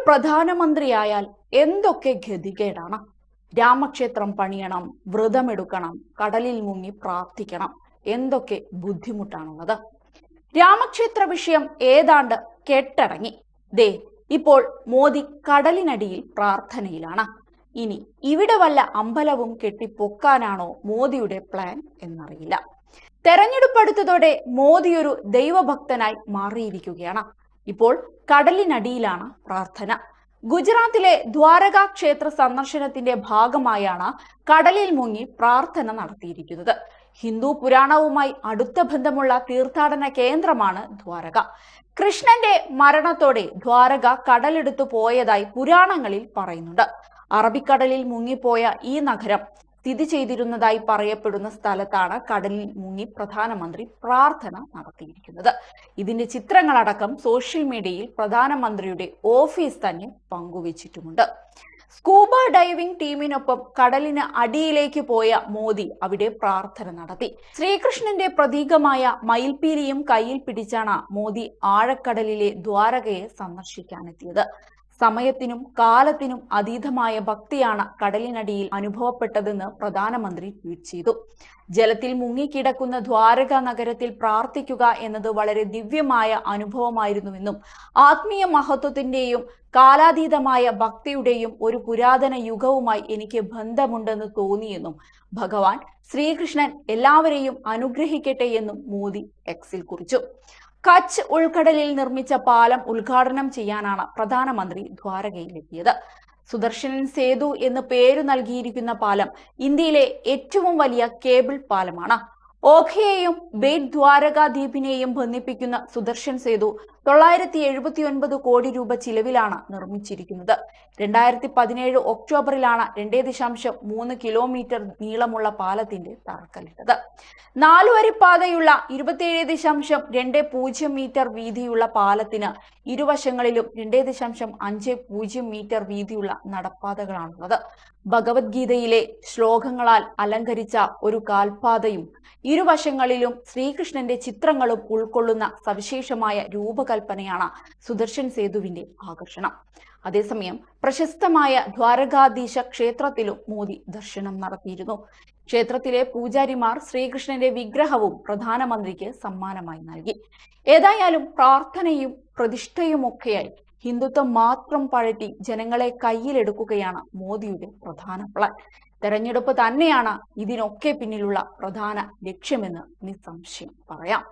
പ്രധാനമന്ത്രിയായാൽ എന്തൊക്കെ ഗതികേടാണ്. രാമക്ഷേത്രം പണിയണം, വ്രതമെടുക്കണം, കടലിൽ മുങ്ങി പ്രാർത്ഥിക്കണം, എന്തൊക്കെ ബുദ്ധിമുട്ടാണുള്ളത്. രാമക്ഷേത്ര വിഷയം ഏതാണ്ട് കെട്ടടങ്ങി. ദേ ഇപ്പോൾ മോദി കടലിനടിയിൽ പ്രാർത്ഥനയിലാണ്. ഇനി ഇവിടെ വല്ല അമ്പലവും കെട്ടിപ്പൊക്കാനാണോ മോദിയുടെ പ്ലാൻ എന്നറിയില്ല. തെരഞ്ഞെടുപ്പ് അടുത്തതോടെ മോദി ഒരു ദൈവഭക്തനായി മാറിയിരിക്കുകയാണ്. ഇപ്പോൾ കടലിനടിയിലാണ് പ്രാർത്ഥന. ഗുജറാത്തിലെ ദ്വാരക ക്ഷേത്ര സന്ദർശനത്തിന്റെ ഭാഗമായാണ് കടലിൽ മുങ്ങി പ്രാർത്ഥന നടത്തിയിരിക്കുന്നത്. ഹിന്ദു പുരാണവുമായി അടുത്ത ബന്ധമുള്ള തീർത്ഥാടന കേന്ദ്രമാണ് ദ്വാരക. കൃഷ്ണന്റെ മരണത്തോടെ ദ്വാരക കടലെടുത്തു പോയതായി പുരാണങ്ങളിൽ പറയുന്നുണ്ട്. അറബിക്കടലിൽ മുങ്ങിപ്പോയ ഈ നഗരം സ്ഥിതി ചെയ്തിരുന്നതായി പറയപ്പെടുന്ന സ്ഥലത്താണ് കടലിൽ മുങ്ങി പ്രധാനമന്ത്രി പ്രാർത്ഥന നടത്തിയിരിക്കുന്നത്. ഇതിന്റെ ചിത്രങ്ങളടക്കം സോഷ്യൽ മീഡിയയിൽ പ്രധാനമന്ത്രിയുടെ ഓഫീസ് തന്നെ പങ്കുവച്ചിട്ടുമുണ്ട്. സ്കൂബ ഡൈവിംഗ് ടീമിനൊപ്പം കടലിന് അടിയിലേക്ക് പോയ മോദി അവിടെ പ്രാർത്ഥന നടത്തി. ശ്രീകൃഷ്ണന്റെ പ്രതീകമായ മയിൽപീലിയും കയ്യിൽ പിടിച്ചാണ് മോദി ആഴക്കടലിലെ ദ്വാരകയെ സന്ദർശിക്കാനെത്തിയത്. സമയത്തിനും കാലത്തിനും അതീതമായ ഭക്തിയാണ് കടലിനടിയിൽ അനുഭവപ്പെട്ടതെന്ന് പ്രധാനമന്ത്രി ട്വീറ്റ് ചെയ്തു. ജലത്തിൽ മുങ്ങിക്കിടക്കുന്ന ദ്വാരക നഗരത്തിൽ പ്രാർത്ഥിക്കുക എന്നത് വളരെ ദിവ്യമായ അനുഭവമായിരുന്നുവെന്നും ആത്മീയ മഹത്വത്തിന്റെയും കാലാതീതമായ ഭക്തിയുടെയും ഒരു പുരാതന യുഗവുമായി എനിക്ക് ബന്ധമുണ്ടെന്ന് തോന്നിയെന്നും ഭഗവാൻ ശ്രീകൃഷ്ണൻ എല്ലാവരെയും അനുഗ്രഹിക്കട്ടെ എന്നും മോദി എക്സിൽ കുറിച്ചു. കച്ച് ഉൾക്കടലിൽ നിർമ്മിച്ച പാലം ഉദ്ഘാടനം ചെയ്യാനാണ് പ്രധാനമന്ത്രി ദ്വാരകയിലെത്തിയത്. സുദർശൻ സേതു എന്ന് പേരു നൽകിയിരിക്കുന്ന പാലം ഇന്ത്യയിലെ ഏറ്റവും വലിയ കേബിൾ പാലമാണ്. ഓഖയെയും ബേറ്റ് ദ്വാരക ദ്വീപിനെയും ബന്ധിപ്പിക്കുന്ന സുദർശൻ സേതു 979 കോടി രൂപ ചിലവിലാണ് നിർമ്മിച്ചിരിക്കുന്നത്. 2017 ഒക്ടോബറിലാണ് 2.3 കിലോമീറ്റർ നീളമുള്ള പാലത്തിന്റെ തറക്കല്ലിട്ടത്. 4 വരിപ്പാതയുള്ള 27.20 മീറ്റർ വീതിയുള്ള പാലത്തിന് ഇരുവശങ്ങളിലും 2.50 മീറ്റർ വീതിയുള്ള നടപ്പാതകളാണുള്ളത്. ഭഗവത്ഗീതയിലെ ശ്ലോകങ്ങളാൽ അലങ്കരിച്ച ഒരു കാൽപാതയും ഇരുവശങ്ങളിലും ശ്രീകൃഷ്ണന്റെ ചിത്രങ്ങളും ഉൾക്കൊള്ളുന്ന സവിശേഷമായ രൂപകൽപ്പനയാണ് സുദർശൻ സേതുവിന്റെ ആകർഷണം. അതേസമയം പ്രശസ്തമായ ദ്വാരകാധീശ ക്ഷേത്രത്തിലും മോദി ദർശനം നടത്തിയിരുന്നു. ക്ഷേത്രത്തിലെ പൂജാരിമാർ ശ്രീകൃഷ്ണന്റെ വിഗ്രഹവും പ്രധാനമന്ത്രിക്ക് സമ്മാനമായി നൽകി. ഏതായാലും പ്രാർത്ഥനയും പ്രതിഷ്ഠയുമൊക്കെയായി ഹിന്ദുത്വം മാത്രം പഴറ്റി ജനങ്ങളെ കയ്യിലെടുക്കുകയാണ് മോദിയുടെ പ്രധാന പ്ലാൻ. തെരഞ്ഞെടുപ്പ് തന്നെയാണ് ഇതിനൊക്കെ പിന്നിലുള്ള പ്രധാന ലക്ഷ്യമെന്ന് നിസ്സംശയം പറയാം.